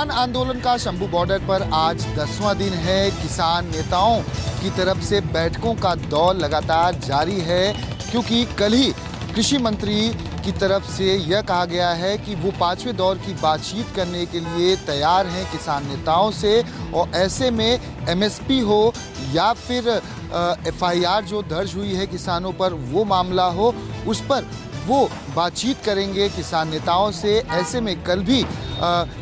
किसान आंदोलन का शंभू बॉर्डर पर आज 10वां दिन है। किसान नेताओं की तरफ से बैठकों का दौर लगातार जारी है, क्योंकि कल ही कृषि मंत्री की तरफ से यह कहा गया है कि वो 5वें दौर की बातचीत करने के लिए तैयार हैं किसान नेताओं से। और ऐसे में एमएसपी हो या फिर एफआईआर जो दर्ज हुई है किसानों पर, वो मामला हो, उस पर वो बातचीत करेंगे किसान नेताओं से। ऐसे में कल भी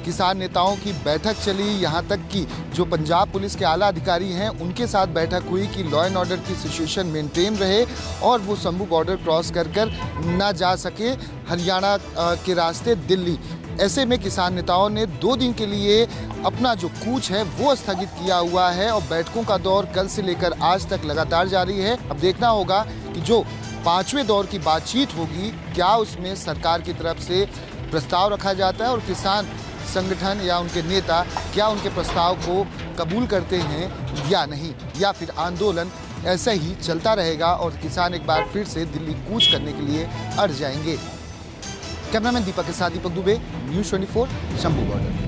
किसान नेताओं की बैठक चली, यहाँ तक कि जो पंजाब पुलिस के आला अधिकारी हैं उनके साथ बैठक हुई कि लॉ एंड ऑर्डर की सिचुएशन मेंटेन रहे और वो शंभू बॉर्डर क्रॉस कर ना जा सके हरियाणा के रास्ते दिल्ली। ऐसे में किसान नेताओं ने 2 दिन के लिए अपना जो कूच है वो स्थगित किया हुआ है और बैठकों का दौर कल से लेकर आज तक लगातार जारी है। अब देखना होगा कि जो 5वें दौर की बातचीत होगी, क्या उसमें सरकार की तरफ से प्रस्ताव रखा जाता है और किसान संगठन या उनके नेता क्या उनके प्रस्ताव को कबूल करते हैं या नहीं, या फिर आंदोलन ऐसा ही चलता रहेगा और किसान एक बार फिर से दिल्ली कूच करने के लिए अड़ जाएंगे। कैमरामैन दीपक के साथ दीपक दुबे, न्यूज़ 24, शंभू बॉर्डर।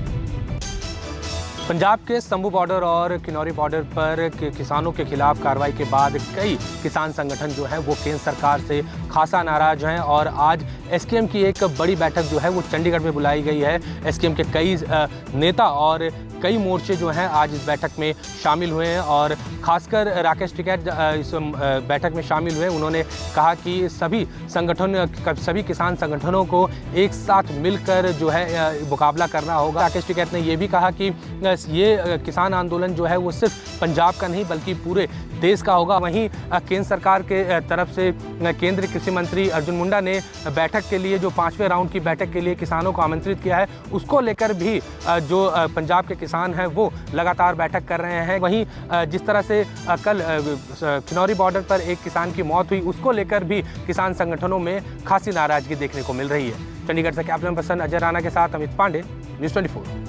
पंजाब के शंभू बॉर्डर और किन्नौरी बॉर्डर पर किसानों के खिलाफ कार्रवाई के बाद कई किसान संगठन जो हैं वो केंद्र सरकार से खासा नाराज हैं और आज एसकेएम की एक बड़ी बैठक जो है वो चंडीगढ़ में बुलाई गई है। एसकेएम के कई नेता और कई मोर्चे जो हैं आज इस बैठक में शामिल हुए हैं और खासकर राकेश टिकैत इस बैठक में शामिल हुए। उन्होंने कहा कि सभी किसान संगठनों को एक साथ मिलकर जो है मुकाबला करना होगा। राकेश टिकैत ने यह भी कहा कि ये किसान आंदोलन जो है वो सिर्फ पंजाब का नहीं बल्कि पूरे देश का होगा। वहीं केंद्र सरकार के तरफ से केंद्रीय कृषि मंत्री अर्जुन मुंडा ने बैठक के लिए जो 5वें राउंड की बैठक के लिए किसानों को आमंत्रित किया है, उसको लेकर भी जो पंजाब के किसान हैं वो लगातार बैठक कर रहे हैं। वहीं जिस तरह से कल किन्नौरी बॉर्डर पर एक किसान की मौत हुई, उसको लेकर भी किसान संगठनों में खासी नाराजगी देखने को मिल रही है। चंडीगढ़ से कैमरामैन पर्सन अजय राणा के साथ अमित पांडे, न्यूज़ 24।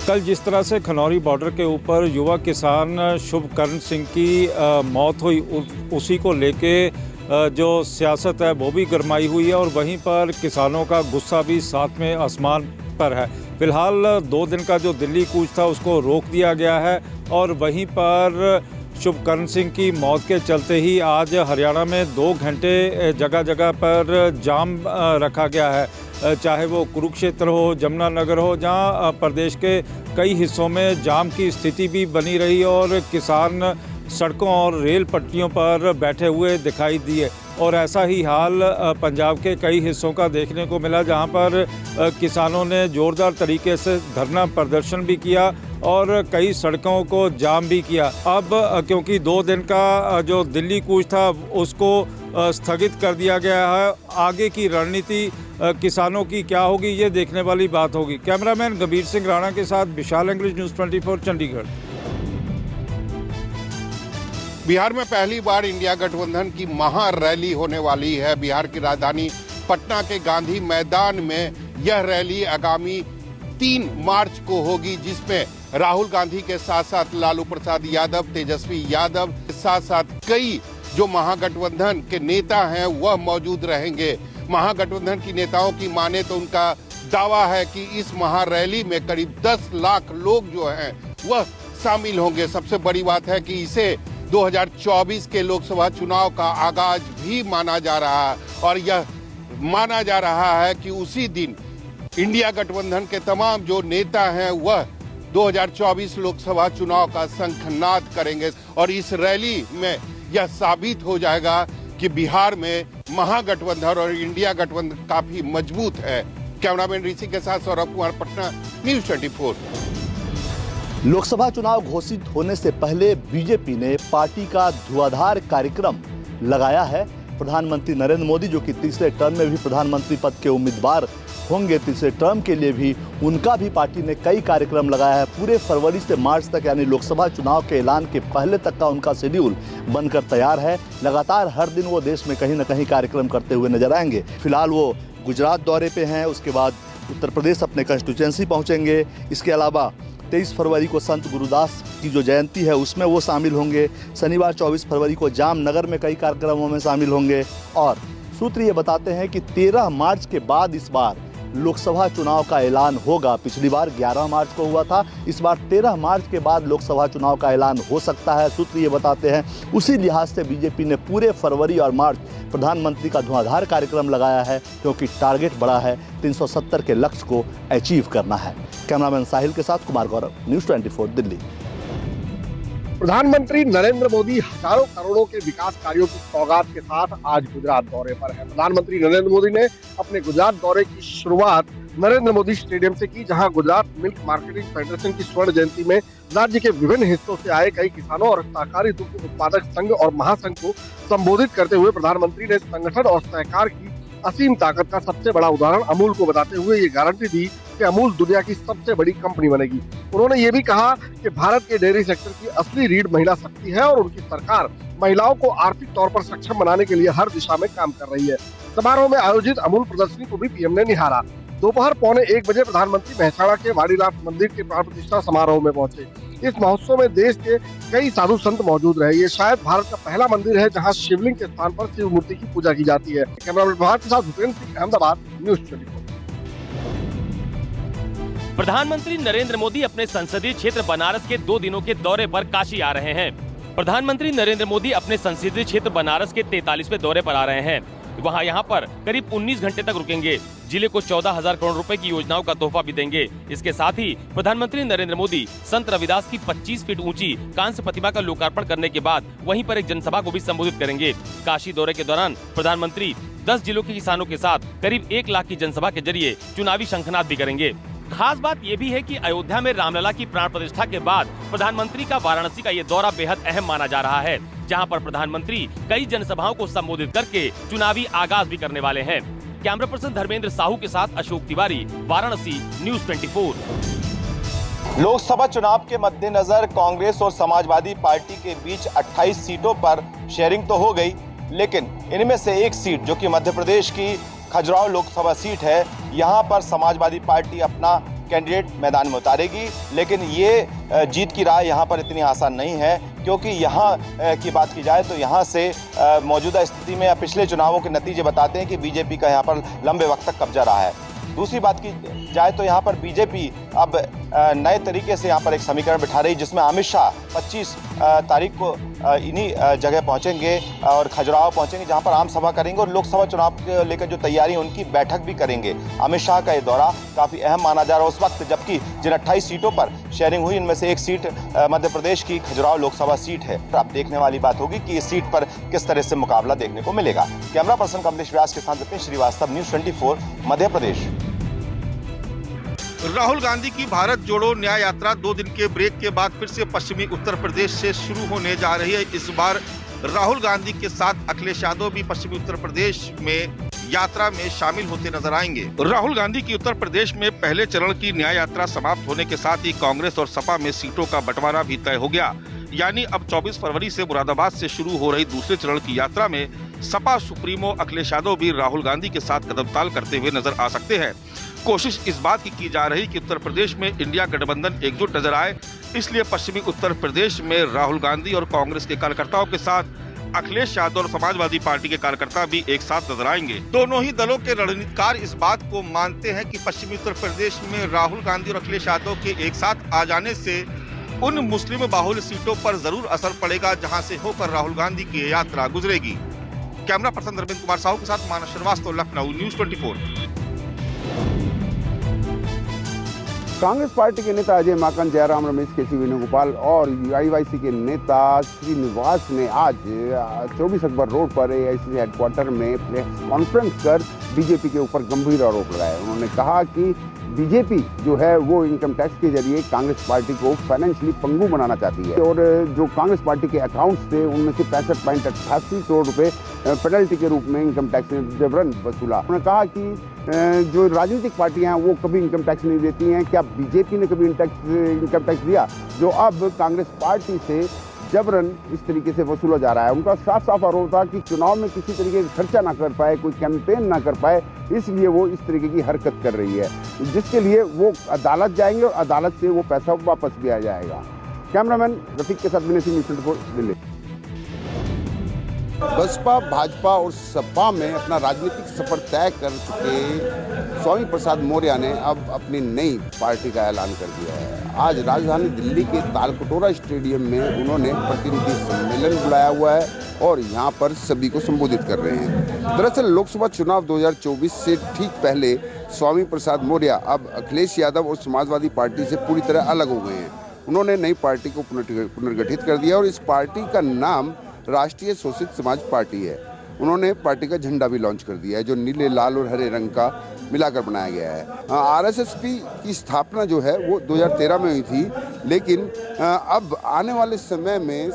कल जिस तरह से खनौरी बॉर्डर के ऊपर युवा किसान शुभकरण सिंह की मौत हुई, उसी को लेके जो सियासत है वो भी गरमाई हुई है और वहीं पर किसानों का गुस्सा भी साथ में आसमान पर है। फिलहाल 2 दिन का जो दिल्ली कूच था उसको रोक दिया गया है और वहीं पर शुभकरण सिंह की मौत के चलते ही आज हरियाणा में 2 घंटे जगह जगह पर जाम रखा गया है, चाहे वो कुरुक्षेत्र हो, जमुनानगर हो, जहां प्रदेश के कई हिस्सों में जाम की स्थिति भी बनी रही और किसान सड़कों और रेल पटरियों पर बैठे हुए दिखाई दिए। और ऐसा ही हाल पंजाब के कई हिस्सों का देखने को मिला, जहां पर किसानों ने ज़ोरदार तरीके से धरना प्रदर्शन भी किया और कई सड़कों को जाम भी किया। अब क्योंकि 2 दिन का जो दिल्ली कूच था उसको स्थगित कर दिया गया है, आगे की रणनीति किसानों की क्या होगी ये देखने वाली बात होगी। कैमरामैन गंभीर सिंह राणा के साथ विशाल अंग्रेज, न्यूज़ 24, चंडीगढ़। बिहार में पहली बार इंडिया गठबंधन की महा रैली होने वाली है। बिहार की राजधानी पटना के गांधी मैदान में यह रैली आगामी 3 मार्च को होगी, जिसमें राहुल गांधी के साथ साथ लालू प्रसाद यादव, तेजस्वी यादव के साथ साथ कई जो महागठबंधन के नेता हैं वह मौजूद रहेंगे। महागठबंधन की नेताओं की माने तो उनका दावा है कि इस महारैली में करीब 10 लाख लोग जो हैं वह शामिल होंगे। सबसे बड़ी बात है कि इसे 2024 के लोकसभा चुनाव का आगाज भी माना जा रहा है और यह माना जा रहा है कि उसी दिन इंडिया गठबंधन के तमाम जो नेता हैं वह 2024 लोकसभा चुनाव का शंखनाद करेंगे और इस रैली में यह साबित हो जाएगा कि बिहार में महागठबंधन और इंडिया गठबंधन काफी मजबूत है। कैमरामैन ऋषि के साथ सौरभ कुमार, पटना, न्यूज़ 24। लोकसभा चुनाव घोषित होने से पहले बीजेपी ने पार्टी का धुआंधार कार्यक्रम लगाया है। प्रधानमंत्री नरेंद्र मोदी, जो कि तीसरे टर्म में भी प्रधानमंत्री पद के उम्मीदवार होंगे, तीसरे टर्म के लिए भी उनका भी पार्टी ने कई कार्यक्रम लगाया है। पूरे फरवरी से मार्च तक यानी लोकसभा चुनाव के ऐलान के पहले तक का उनका शेड्यूल बनकर तैयार है। लगातार हर दिन वो देश में कहीं न कहीं कार्यक्रम करते हुए नजर आएंगे। फिलहाल वो गुजरात दौरे पे हैं, उसके बाद उत्तर प्रदेश अपने कंस्टिट्यूएंसी पहुँचेंगे। इसके अलावा 23 फरवरी को संत गुरुदास की जो जयंती है उसमें वो शामिल होंगे। शनिवार 24 फरवरी को जामनगर में कई कार्यक्रमों में शामिल होंगे और सूत्र ये बताते हैं कि 13 मार्च के बाद इस बार लोकसभा चुनाव का ऐलान होगा। पिछली बार 11 मार्च को हुआ था, इस बार 13 मार्च के बाद लोकसभा चुनाव का ऐलान हो सकता है, सूत्र ये बताते हैं। उसी लिहाज से बीजेपी ने पूरे फरवरी और मार्च प्रधानमंत्री का धुआंधार कार्यक्रम लगाया है, क्योंकि टारगेट बड़ा है, 370 के लक्ष्य को अचीव करना है। कैमरामैन साहिल के साथ कुमार गौरव, न्यूज़ 24 दिल्ली। प्रधानमंत्री नरेंद्र मोदी हजारों करोड़ों के विकास कार्यों की सौगात के साथ आज गुजरात दौरे पर है। प्रधानमंत्री नरेंद्र मोदी ने अपने गुजरात दौरे की शुरुआत नरेंद्र मोदी स्टेडियम से की, जहां गुजरात मिल्क मार्केटिंग फेडरेशन की स्वर्ण जयंती में राज्य के विभिन्न हिस्सों से आए कई किसानों और सहकारी दुग्ध उत्पादक संघ और महासंघ को संबोधित करते हुए प्रधानमंत्री ने संगठन और सहकार की असीम ताकत का सबसे बड़ा उदाहरण अमूल को बताते हुए ये गारंटी दी कि अमूल दुनिया की सबसे बड़ी कंपनी बनेगी। उन्होंने ये भी कहा कि भारत के डेयरी सेक्टर की असली रीढ़ महिला शक्ति है और उनकी सरकार महिलाओं को आर्थिक तौर पर सक्षम बनाने के लिए हर दिशा में काम कर रही है। समारोह में आयोजित अमूल प्रदर्शनी को भी पीएम ने निहारा। दोपहर 1:15 बजे प्रधानमंत्री मेहसाणा के वाडीनाथ मंदिर के प्राण प्रतिष्ठा समारोह में पहुंचे। इस महोत्सव में देश के कई साधु संत मौजूद रहे। ये शायद भारत का पहला मंदिर है जहां शिवलिंग के स्थान पर शिव मूर्ति की पूजा की जाती है। कैमरामैन भारत के साथ भूपेंद्र सिंह, अहमदाबाद, न्यूज़ 24। प्रधानमंत्री नरेंद्र मोदी अपने संसदीय क्षेत्र बनारस के 2 दिनों के दौरे पर काशी आ रहे हैं। प्रधानमंत्री नरेंद्र मोदी अपने संसदीय क्षेत्र बनारस के 43वें दौरे पर आ रहे हैं। वहां यहाँ पर करीब 19 घंटे तक रुकेंगे। जिले को 14,000 करोड़ रुपए की योजनाओं का तोहफा भी देंगे। इसके साथ ही प्रधानमंत्री नरेंद्र मोदी संत रविदास की 25 फीट ऊंची कांस्य प्रतिमा का लोकार्पण करने के बाद वहीं पर एक जनसभा को भी संबोधित करेंगे। काशी दौरे के दौरान प्रधानमंत्री 10 जिलों के किसानों के साथ करीब 1 लाख की जनसभा के जरिए चुनावी शंखनाद भी करेंगे। खास बात ये भी है कि अयोध्या में रामलला की प्राण प्रतिष्ठा के बाद प्रधानमंत्री का वाराणसी का ये दौरा बेहद अहम माना जा रहा है, जहां पर प्रधानमंत्री कई जनसभाओं को संबोधित करके चुनावी आगाज भी करने वाले हैं। कैमरा पर्सन धर्मेंद्र साहू के साथ अशोक तिवारी, वाराणसी, न्यूज़ 24। लोकसभा चुनाव के मद्देनजर कांग्रेस और समाजवादी पार्टी के बीच 28 सीटों पर शेयरिंग तो हो गई, लेकिन इनमें से एक सीट जो कि मध्य प्रदेश की खजुराहो लोकसभा सीट है, यहाँ पर समाजवादी पार्टी अपना कैंडिडेट मैदान में उतारेगी। लेकिन ये जीत की राह यहाँ पर इतनी आसान नहीं है, क्योंकि यहाँ की बात की जाए तो यहाँ से मौजूदा स्थिति में पिछले चुनावों के नतीजे बताते हैं कि बीजेपी का यहाँ पर लंबे वक्त तक कब्जा रहा है। दूसरी बात की जाए तो यहाँ पर बीजेपी अब नए तरीके से यहाँ पर एक समीकरण बिठा रही, जिसमें अमित शाह 25 तारीख को इन्हीं जगह पहुँचेंगे और खजुराहो पहुँचेंगे, जहाँ पर आम सभा करेंगे और लोकसभा चुनाव को लेकर जो तैयारी है उनकी बैठक भी करेंगे। अमित शाह का ये दौरा काफ़ी अहम माना जा रहा है उस वक्त, जबकि जिन 28 सीटों पर शेयरिंग हुई इनमें से एक सीट मध्य प्रदेश की खजुराहो लोकसभा सीट है। अब देखने वाली बात होगी कि इस सीट पर किस तरह से मुकाबला देखने को मिलेगा। कैमरा पर्सन कमलेश व्यास के साथ विपिन श्रीवास्तव, न्यूज़ 24, मध्य प्रदेश। राहुल गांधी की भारत जोड़ो न्याय यात्रा 2 दिन के ब्रेक के बाद फिर से पश्चिमी उत्तर प्रदेश से शुरू होने जा रही है। इस बार राहुल गांधी के साथ अखिलेश यादव भी पश्चिमी उत्तर प्रदेश में यात्रा में शामिल होते नजर आएंगे। राहुल गांधी की उत्तर प्रदेश में पहले चरण की न्याय यात्रा समाप्त होने के साथ ही कांग्रेस और सपा में सीटों का बंटवारा भी तय हो गया। यानी अब 24 फरवरी से मुरादाबाद से शुरू हो रही दूसरे चरण की यात्रा में सपा सुप्रीमो अखिलेश यादव भी राहुल गांधी के साथ कदमताल करते हुए नजर आ सकते हैं। कोशिश इस बात की जा रही कि उत्तर प्रदेश में इंडिया गठबंधन एकजुट नजर आए, इसलिए पश्चिमी उत्तर प्रदेश में राहुल गांधी और कांग्रेस के कार्यकर्ताओं के साथ अखिलेश यादव और समाजवादी पार्टी के कार्यकर्ता भी एक साथ नजर आएंगे। दोनों ही दलों के रणनीतिकार इस बात को मानते हैं कि पश्चिमी उत्तर प्रदेश में राहुल गांधी और अखिलेश यादव के एक साथ आ जाने से उन मुस्लिम बाहुल्य सीटों पर जरूर असर पड़ेगा, जहां से होकर राहुल गांधी की यात्रा गुजरेगी। कैमरा पर्सन धर्मेंद्र कुमार साहू के साथ मानस श्रीवास्तव, लखनऊ, न्यूज़ 24। कांग्रेस पार्टी के नेता अजय माकन, जयराम रमेश, केसी वेणुगोपाल और आईवाईसी के नेता श्रीनिवास ने आज 24 अकबर रोड पर एआईसीसी हेडक्वार्टर में प्रेस कॉन्फ्रेंस कर बीजेपी के ऊपर गंभीर आरोप लगाए। उन्होंने कहा कि बीजेपी जो है वो इनकम टैक्स के जरिए कांग्रेस पार्टी को फाइनेंशियली पंगु बनाना चाहती है और जो कांग्रेस पार्टी के अकाउंट्स थे उनमें से 65.88 करोड़ रुपए पेनल्टी के रूप में इनकम टैक्स ने जबरन वसूला। उन्होंने कहा कि जो राजनीतिक पार्टियां हैं वो कभी इनकम टैक्स नहीं देती हैं, क्या बीजेपी ने कभी इनकम टैक्स दिया जो अब कांग्रेस पार्टी से जबरन इस तरीके से वसूला जा रहा है। उनका साफ साफ आरोप था कि चुनाव में किसी तरीके का खर्चा ना कर पाए, कोई कैंपेन ना कर पाए, इसलिए वो इस तरीके की हरकत कर रही है, जिसके लिए वो अदालत जाएंगे और अदालत से वो पैसा वापस भी आ जाएगा। कैमरामैन रफीक के साथ विनय सिंह, न्यूज़ 24, दिल्ली। बसपा, भाजपा और सपा में अपना राजनीतिक सफर तय कर चुके स्वामी प्रसाद मौर्य ने अब अपनी नई पार्टी का ऐलान कर दिया है। आज राजधानी दिल्ली के तालकटोरा स्टेडियम में उन्होंने प्रतिनिधि सम्मेलन बुलाया हुआ है और यहाँ पर सभी को संबोधित कर रहे हैं। दरअसल लोकसभा चुनाव 2024 से ठीक पहले स्वामी प्रसाद मौर्य अब अखिलेश यादव और समाजवादी पार्टी से पूरी तरह अलग हो गए हैं। उन्होंने नई पार्टी को पुनर्गठित कर दिया और इस पार्टी का नाम राष्ट्रीय शोषित समाज पार्टी है। उन्होंने पार्टी का झंडा भी लॉन्च कर दिया है जो नीले, लाल और हरे रंग का मिलाकर बनाया गया है। आरएसएसपी की स्थापना जो है वो 2013 में हुई थी, लेकिन अब आने वाले समय में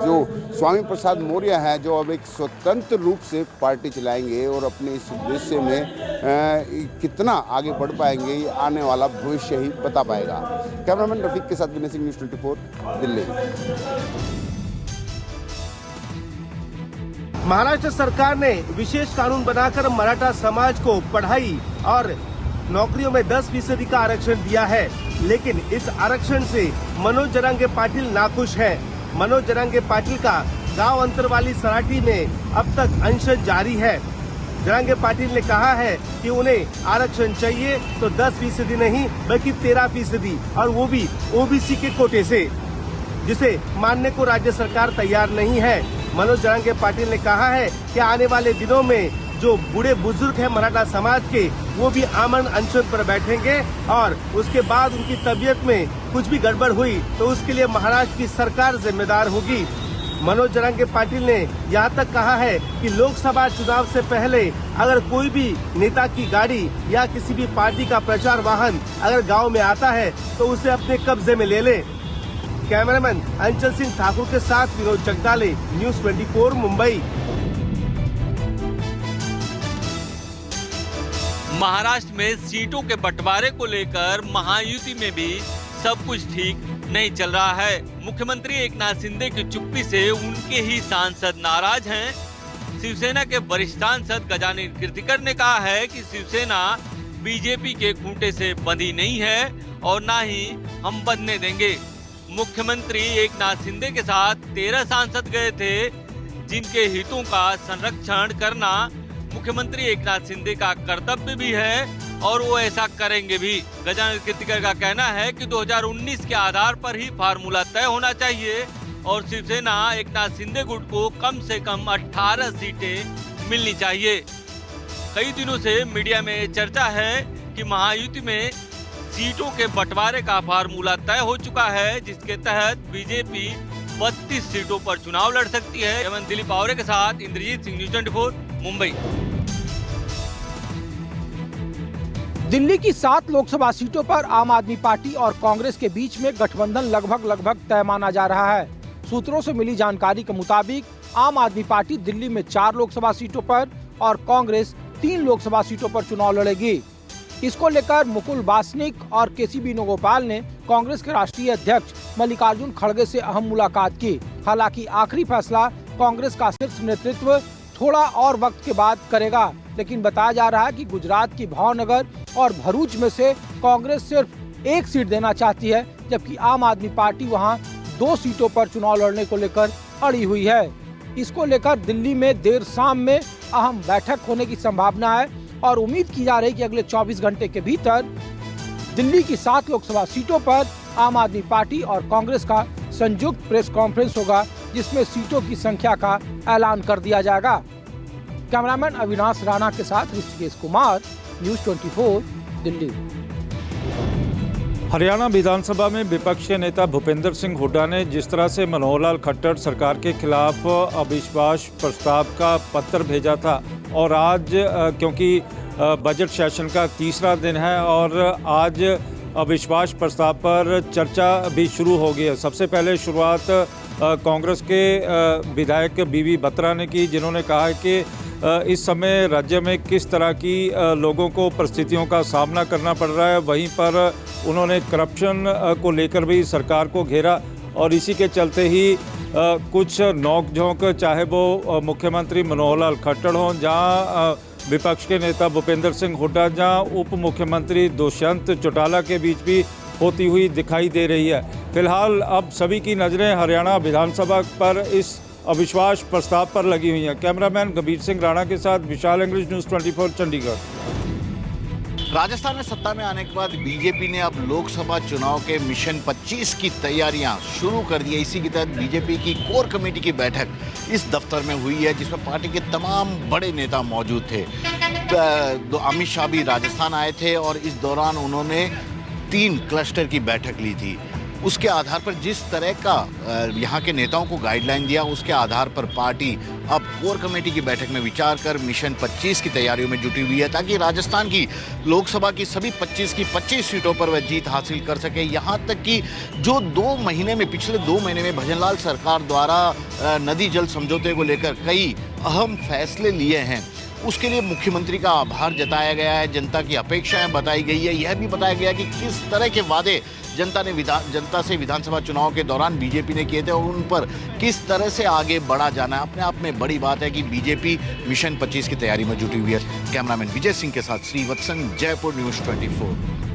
जो स्वामी प्रसाद मौर्य हैं जो अब एक स्वतंत्र रूप से पार्टी चलाएंगे और अपने इस उद्देश्य में कितना आगे बढ़ पाएंगे ये आने वाला भविष्य ही बता पाएगा। कैमरामैन रफीक के साथ विनय सिंह, न्यूज़ 24 दिल्ली। महाराष्ट्र सरकार ने विशेष कानून बनाकर मराठा समाज को पढ़ाई और नौकरियों में 10% का आरक्षण दिया है, लेकिन इस आरक्षण से मनोज जरांगे पाटिल नाखुश है। मनोज जरांगे पाटिल का गांव अंतरवाली सराठी में अब तक अनशन जारी है। जरांगे पाटिल ने कहा है कि उन्हें आरक्षण चाहिए तो 10% नहीं बल्कि 13% और वो भी ओबीसी के कोटे से, जिसे मानने को राज्य सरकार तैयार नहीं है। मनोज जरांगे पाटिल ने कहा है कि आने वाले दिनों में जो बूढ़े बुजुर्ग हैं मराठा समाज के, वो भी आमरण अनशन पर बैठेंगे और उसके बाद उनकी तबीयत में कुछ भी गड़बड़ हुई तो उसके लिए महाराष्ट्र की सरकार जिम्मेदार होगी। मनोज जरांगे पाटिल ने यहाँ तक कहा है कि लोकसभा चुनाव से पहले अगर कोई भी नेता की गाड़ी या किसी भी पार्टी का प्रचार वाहन अगर गाँव में आता है तो उसे अपने कब्जे में ले ले। कैमरामैन अंचल सिंह ठाकुर के साथ विनोद जगदाले, न्यूज़ 24 मुंबई। महाराष्ट्र में सीटों के बंटवारे को लेकर महायुति में भी सब कुछ ठीक नहीं चल रहा है। मुख्यमंत्री एकनाथ शिंदे की चुप्पी से उनके ही सांसद नाराज हैं। शिवसेना के वरिष्ठ सांसद गजानन कीर्तिकर ने कहा है कि शिवसेना बीजेपी के खूंटे से बंधी नहीं है और न ही हम बंधने देंगे। मुख्यमंत्री एकनाथ शिंदे के साथ 13 सांसद गए थे जिनके हितों का संरक्षण करना मुख्यमंत्री एकनाथ शिंदे का कर्तव्य भी है और वो ऐसा करेंगे भी। गजानन कीर्तिकर का कहना है कि 2019 के आधार पर ही फार्मूला तय होना चाहिए और शिवसेना एकनाथ शिंदे गुट को कम से कम 18 सीटें मिलनी चाहिए। कई दिनों से मीडिया में चर्चा है कि महायुति में सीटों के बंटवारे का फार्मूला तय हो चुका है, जिसके तहत बीजेपी 32 सीटों पर चुनाव लड़ सकती है। एवं दिलीप पावरे के साथ इंद्रजीत सिंह, न्यूज़ 24 मुंबई। दिल्ली की 7 लोकसभा सीटों पर आम आदमी पार्टी और कांग्रेस के बीच में गठबंधन लगभग तय माना जा रहा है। सूत्रों से मिली जानकारी के मुताबिक आम आदमी पार्टी दिल्ली में 4 लोकसभा सीटों पर और कांग्रेस 3 लोकसभा सीटों पर चुनाव लड़ेगी। इसको लेकर मुकुल वासनिक और केसी वेणुगोपाल ने कांग्रेस के राष्ट्रीय अध्यक्ष मल्लिकार्जुन खड़गे से अहम मुलाकात की। हालांकि आखिरी फैसला कांग्रेस का शीर्ष नेतृत्व थोड़ा और वक्त के बाद करेगा, लेकिन बताया जा रहा है कि गुजरात की भावनगर और भरूच में से कांग्रेस सिर्फ 1 सीट देना चाहती है, जबकि आम आदमी पार्टी वहां 2 सीटों पर चुनाव लड़ने को लेकर अड़ी हुई है। इसको लेकर दिल्ली में देर शाम में अहम बैठक होने की संभावना है और उम्मीद की जा रही है कि अगले 24 घंटे के भीतर दिल्ली की 7 लोकसभा सीटों पर आम आदमी पार्टी और कांग्रेस का संयुक्त प्रेस कॉन्फ्रेंस होगा, जिसमें सीटों की संख्या का ऐलान कर दिया जाएगा। कैमरामैन अविनाश राणा के साथ ऋषिकेश कुमार, न्यूज़ 24 दिल्ली। हरियाणा विधानसभा में विपक्ष के नेता भूपेंद्र सिंह हुड्डा ने जिस तरह से मनोहर लाल खट्टर सरकार के खिलाफ अविश्वास प्रस्ताव का पत्र भेजा था और आज क्योंकि बजट सेशन का तीसरा दिन है और आज अविश्वास प्रस्ताव पर चर्चा भी शुरू हो गई है। सबसे पहले शुरुआत कांग्रेस के विधायक बीबी बत्रा ने की, जिन्होंने कहा है कि इस समय राज्य में किस तरह की लोगों को परिस्थितियों का सामना करना पड़ रहा है। वहीं पर उन्होंने करप्शन को लेकर भी सरकार को घेरा और इसी के चलते ही कुछ नोक-झोंक, चाहे वो मुख्यमंत्री मनोहर लाल खट्टर हों, जहां विपक्ष के नेता भूपेंद्र सिंह हुड्डा, जहां उप मुख्यमंत्री दुष्यंत चौटाला के बीच भी होती हुई दिखाई दे रही है। फिलहाल अब सभी की नज़रें हरियाणा विधानसभा पर इस अविश्वास प्रस्ताव पर लगी हुई हैं। कैमरामैन कबीर सिंह राणा के साथ विशाल इंग्लिश न्यूज़ 24 चंडीगढ़। राजस्थान में सत्ता में आने के बाद बीजेपी ने अब लोकसभा चुनाव के मिशन 25 की तैयारियां शुरू कर दी है। इसी के तहत बीजेपी की कोर कमेटी की बैठक इस दफ्तर में हुई है, जिसमें पार्टी के तमाम बड़े नेता मौजूद थे। अमित शाह भी राजस्थान आए थे और इस दौरान उन्होंने 3 क्लस्टर की बैठक ली थी। उसके आधार पर जिस तरह का यहाँ के नेताओं को गाइडलाइन दिया, उसके आधार पर पार्टी अब कोर कमेटी की बैठक में विचार कर मिशन 25 की तैयारियों में जुटी हुई है, ताकि राजस्थान की लोकसभा की सभी 25 की 25 सीटों पर वह जीत हासिल कर सके। यहाँ तक कि जो पिछले 2 महीने में भजनलाल सरकार द्वारा नदी जल समझौते को लेकर कई अहम फैसले लिए हैं, उसके लिए मुख्यमंत्री का आभार जताया गया है। जनता की अपेक्षाएं बताई गई है। यह भी बताया गया कि किस तरह के वादे जनता से विधानसभा चुनाव के दौरान बीजेपी ने किए थे और उन पर किस तरह से आगे बढ़ा जाना है। अपने आप में बड़ी बात है कि बीजेपी मिशन 25 की तैयारी में जुटी हुई है। कैमरामैन विजय सिंह के साथ श्रीवत्सन, जयपुर न्यूज़ 24।